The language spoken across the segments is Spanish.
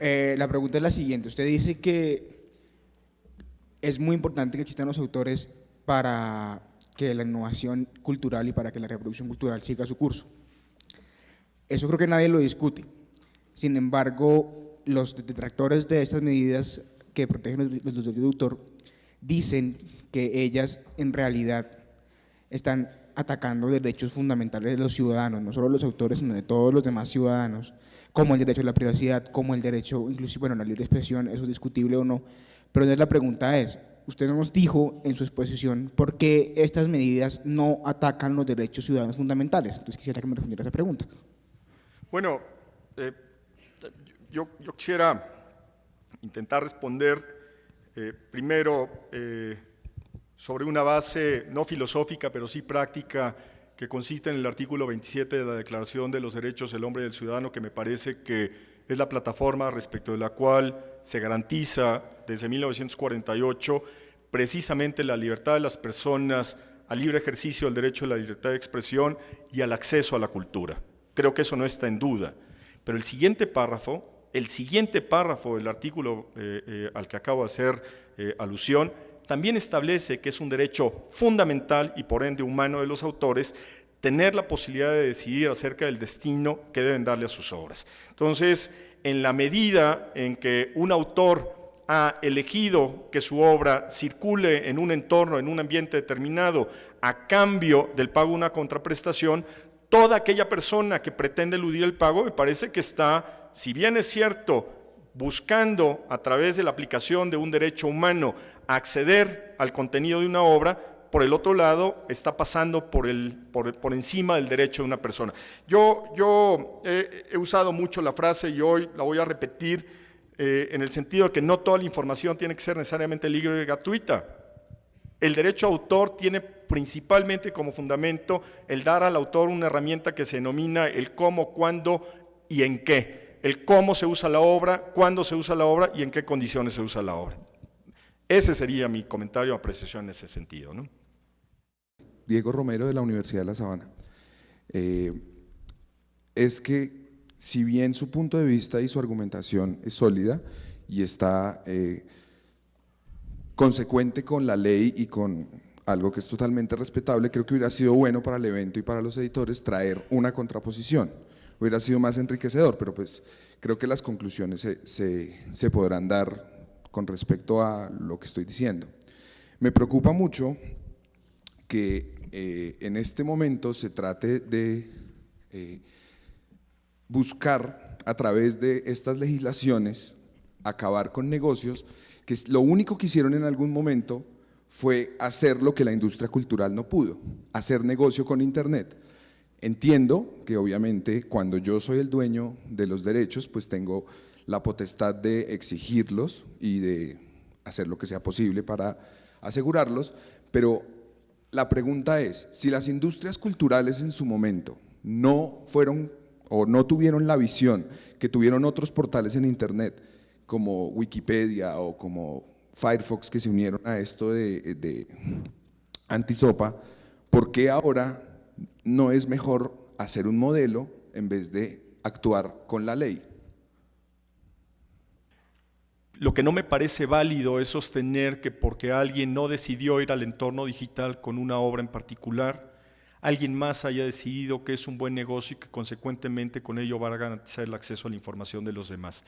La pregunta es la siguiente. Usted dice que es muy importante que existan los autores para que la innovación cultural y para que la reproducción cultural siga su curso. Eso creo que nadie lo discute. Sin embargo, los detractores de estas medidas que protegen los derechos de autor dicen que ellas en realidad están atacando derechos fundamentales de los ciudadanos, no solo los autores, sino de todos los demás ciudadanos, como el derecho a la privacidad, como el derecho, inclusive, bueno, a la libre expresión, eso es discutible o no, pero entonces la pregunta es, usted nos dijo en su exposición por qué estas medidas no atacan los derechos ciudadanos fundamentales, entonces quisiera que me respondiera a esa pregunta. Bueno, yo quisiera intentar responder primero sobre una base no filosófica, pero sí práctica, que consiste en el artículo 27 de la Declaración de los Derechos del Hombre y del Ciudadano, que me parece que es la plataforma respecto de la cual se garantiza desde 1948 precisamente la libertad de las personas al libre ejercicio del derecho a la libertad de expresión y al acceso a la cultura. Creo que eso no está en duda. Pero el siguiente párrafo del artículo al que acabo de hacer alusión, también establece que es un derecho fundamental y por ende humano de los autores tener la posibilidad de decidir acerca del destino que deben darle a sus obras. Entonces, en la medida en que un autor ha elegido que su obra circule en un entorno, en un ambiente determinado, a cambio del pago de una contraprestación, toda aquella persona que pretende eludir el pago me parece que está, si bien es cierto, buscando a través de la aplicación de un derecho humano acceder al contenido de una obra, por el otro lado está pasando por encima del derecho de una persona. Yo he usado mucho la frase y hoy la voy a repetir en el sentido de que no toda la información tiene que ser necesariamente libre y gratuita. El derecho a autor tiene principalmente como fundamento el dar al autor una herramienta que se denomina el cómo, cuándo y en qué. El cómo se usa la obra, cuándo se usa la obra y en qué condiciones se usa la obra. Ese sería mi comentario o apreciación en ese sentido, ¿no? Diego Romero, de la Universidad de La Sabana. Es que si bien su punto de vista y su argumentación es sólida y está consecuente con la ley y con algo que es totalmente respetable, creo que hubiera sido bueno para el evento y para los editores traer una contraposición. Hubiera sido más enriquecedor, pero pues creo que las conclusiones se podrán dar con respecto a lo que estoy diciendo. Me preocupa mucho que en este momento se trate de buscar a través de estas legislaciones acabar con negocios que lo único que hicieron en algún momento fue hacer lo que la industria cultural no pudo, hacer negocio con Internet. Entiendo que obviamente cuando yo soy el dueño de los derechos, pues tengo la potestad de exigirlos y de hacer lo que sea posible para asegurarlos, pero la pregunta es, si las industrias culturales en su momento no fueron o no tuvieron la visión que tuvieron otros portales en Internet, como Wikipedia o como Firefox, que se unieron a esto de Antisopa, ¿por qué ahora no es mejor hacer un modelo en vez de actuar con la ley? Lo que no me parece válido es sostener que porque alguien no decidió ir al entorno digital con una obra en particular, alguien más haya decidido que es un buen negocio y que consecuentemente con ello va a garantizar el acceso a la información de los demás.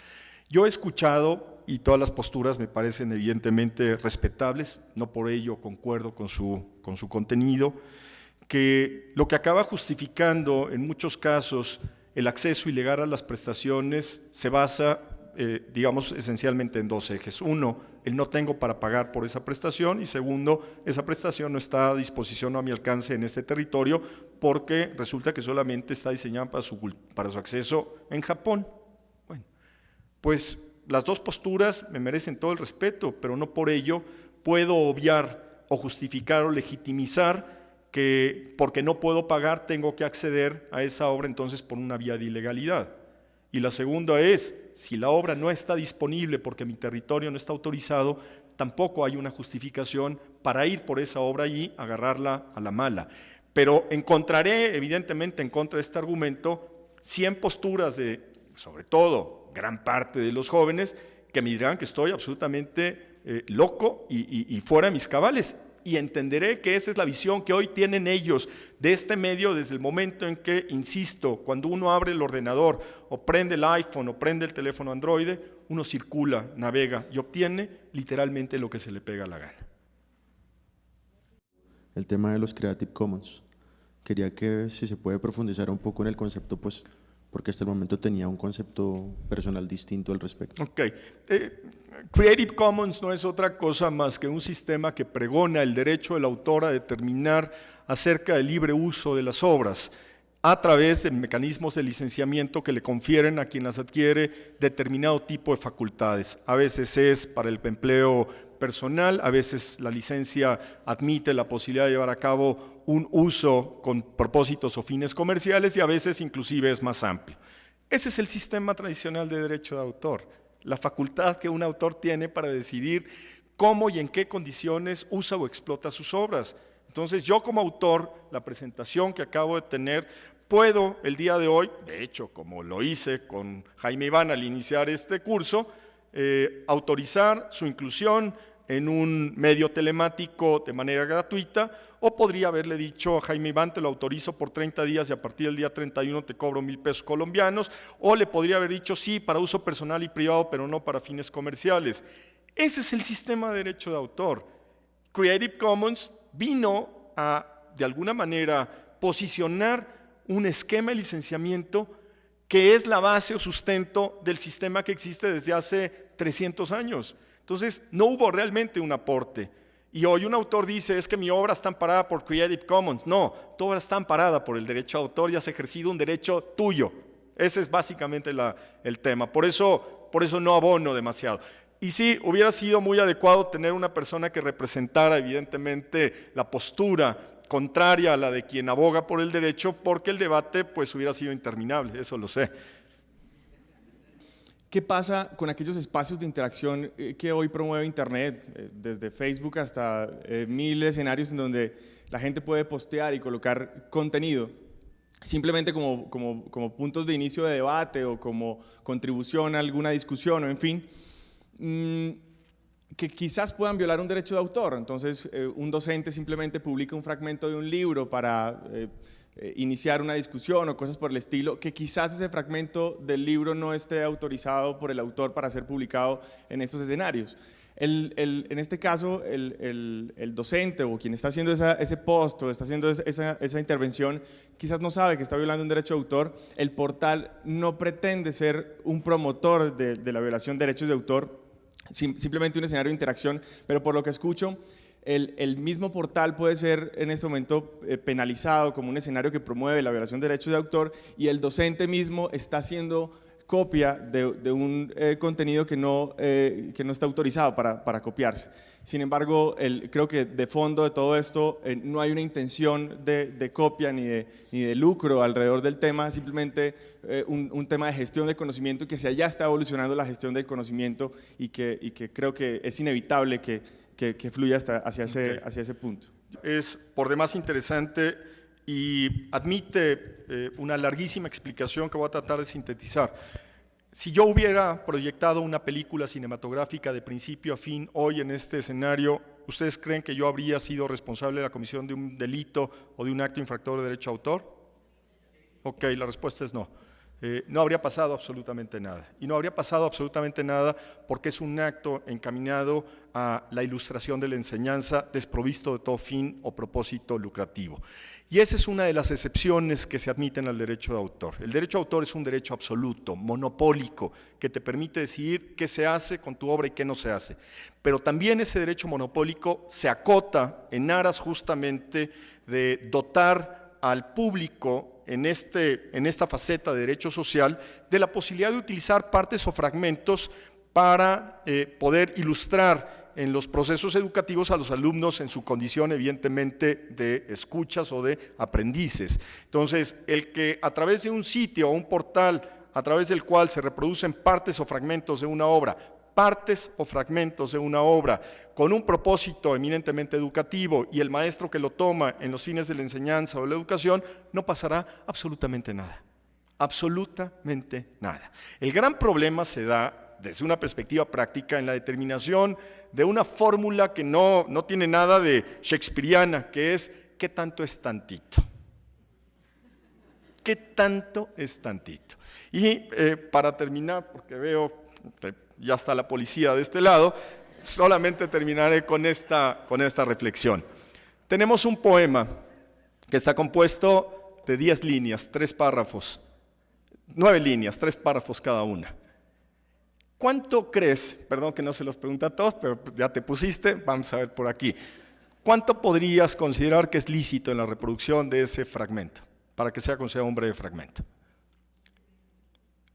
Yo he escuchado, y todas las posturas me parecen evidentemente respetables, no por ello concuerdo con su contenido, que lo que acaba justificando en muchos casos el acceso ilegal a las prestaciones se basa, digamos, esencialmente en dos ejes. Uno, el no tengo para pagar por esa prestación, y segundo, esa prestación no está a disposición o a mi alcance en este territorio porque resulta que solamente está diseñada para su acceso en Japón. Bueno, pues las dos posturas me merecen todo el respeto, pero no por ello puedo obviar o justificar o legitimizar que porque no puedo pagar tengo que acceder a esa obra entonces por una vía de ilegalidad. Y la segunda es, si la obra no está disponible porque mi territorio no está autorizado, tampoco hay una justificación para ir por esa obra y agarrarla a la mala. Pero encontraré, evidentemente, en contra de este argumento, 100 posturas sobre todo gran parte de los jóvenes que me dirán que estoy absolutamente loco y fuera de mis cabales. Y entenderé que esa es la visión que hoy tienen ellos de este medio desde el momento en que, insisto, cuando uno abre el ordenador o prende el iPhone o prende el teléfono Android, uno circula, navega y obtiene literalmente lo que se le pega la gana. El tema de los Creative Commons. Quería que si se puede profundizar un poco en el concepto, pues, porque hasta el momento tenía un concepto personal distinto al respecto. Ok. Creative Commons no es otra cosa más que un sistema que pregona el derecho del autor a determinar acerca del libre uso de las obras a través de mecanismos de licenciamiento que le confieren a quien las adquiere determinado tipo de facultades. A veces es para el empleo personal, a veces la licencia admite la posibilidad de llevar a cabo un uso con propósitos o fines comerciales y a veces inclusive es más amplio. Ese es el sistema tradicional de derecho de autor, la facultad que un autor tiene para decidir cómo y en qué condiciones usa o explota sus obras. Entonces yo como autor, la presentación que acabo de tener, puedo el día de hoy, de hecho como lo hice con Jaime Iván al iniciar este curso, autorizar su inclusión en un medio telemático de manera gratuita, o podría haberle dicho a Jaime Iván, te lo autorizo por 30 días y a partir del día 31 te cobro 1,000 pesos colombianos, o le podría haber dicho sí, para uso personal y privado, pero no para fines comerciales. Ese es el sistema de derecho de autor. Creative Commons vino a, de alguna manera, posicionar un esquema de licenciamiento que es la base o sustento del sistema que existe desde hace 300 años. Entonces, no hubo realmente un aporte. Y hoy un autor dice, es que mi obra está amparada por Creative Commons. No, tu obra está amparada por el derecho de autor y has ejercido un derecho tuyo. Ese es básicamente el tema. Por eso no abono demasiado. Y sí, hubiera sido muy adecuado tener una persona que representara evidentemente la postura contraria a la de quien aboga por el derecho, porque el debate pues hubiera sido interminable, eso lo sé. ¿Qué pasa con aquellos espacios de interacción que hoy promueve Internet, desde Facebook hasta 1000 escenarios en donde la gente puede postear y colocar contenido, simplemente como puntos de inicio de debate o como contribución a alguna discusión o en fin, que quizás puedan violar un derecho de autor? Entonces, un docente simplemente publica un fragmento de un libro para iniciar una discusión o cosas por el estilo, que quizás ese fragmento del libro no esté autorizado por el autor para ser publicado en estos escenarios. En este caso, el docente o quien está haciendo ese post o está haciendo esa intervención quizás no sabe que está violando un derecho de autor. El portal no pretende ser un promotor de la violación de derechos de autor, simplemente un escenario de interacción, pero por lo que escucho, el mismo portal puede ser en este momento penalizado como un escenario que promueve la violación de derechos de autor y el docente mismo está haciendo copia de un contenido que no está autorizado para copiarse. Sin embargo, creo que de fondo de todo esto no hay una intención de copia ni de lucro alrededor del tema, simplemente un tema de gestión de conocimiento, que ya está evolucionando la gestión del conocimiento y que creo que es inevitable que fluya hacia ese punto. Es por demás interesante y admite una larguísima explicación que voy a tratar de sintetizar. Si yo hubiera proyectado una película cinematográfica de principio a fin hoy en este escenario, ¿ustedes creen que yo habría sido responsable de la comisión de un delito o de un acto infractor de derecho de autor? Ok, la respuesta es no. No habría pasado absolutamente nada. Y no habría pasado absolutamente nada porque es un acto encaminado a la ilustración de la enseñanza desprovisto de todo fin o propósito lucrativo. Y esa es una de las excepciones que se admiten al derecho de autor. El derecho de autor es un derecho absoluto, monopólico, que te permite decidir qué se hace con tu obra y qué no se hace. Pero también ese derecho monopólico se acota en aras justamente de dotar al público en esta faceta de derecho social de la posibilidad de utilizar partes o fragmentos para poder ilustrar en los procesos educativos a los alumnos en su condición evidentemente de escuchas o de aprendices. Entonces, el que a través de un sitio o un portal a través del cual se reproducen partes o fragmentos de una obra, con un propósito eminentemente educativo y el maestro que lo toma en los fines de la enseñanza o la educación, no pasará absolutamente nada. absolutamente nada. El gran problema se da desde una perspectiva práctica en la determinación de una fórmula que no tiene nada de shakespeariana, que es ¿qué tanto es tantito? ¿Qué tanto es tantito? Y para terminar, porque veo que ya está la policía de este lado, solamente terminaré con esta reflexión. Tenemos un poema que está compuesto de 10 líneas, 3 párrafos, 9 líneas, 3 párrafos cada una. ¿Cuánto crees? Perdón que no se los pregunto a todos, pero ya te pusiste, vamos a ver por aquí. ¿Cuánto podrías considerar que es lícito en la reproducción de ese fragmento, para que sea considerado un breve fragmento?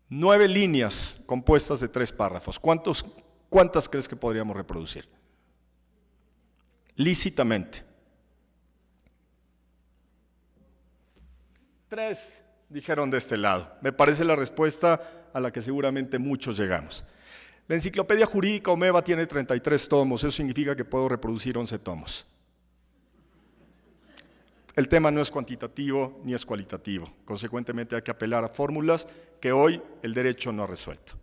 9 líneas compuestas de 3 párrafos. ¿Cuántas crees que podríamos reproducir? Lícitamente. 3 dijeron de este lado. Me parece la respuesta a la que seguramente muchos llegamos. La Enciclopedia Jurídica Omeva tiene 33 tomos, eso significa que puedo reproducir 11 tomos. El tema no es cuantitativo ni es cualitativo, consecuentemente hay que apelar a fórmulas que hoy el derecho no ha resuelto.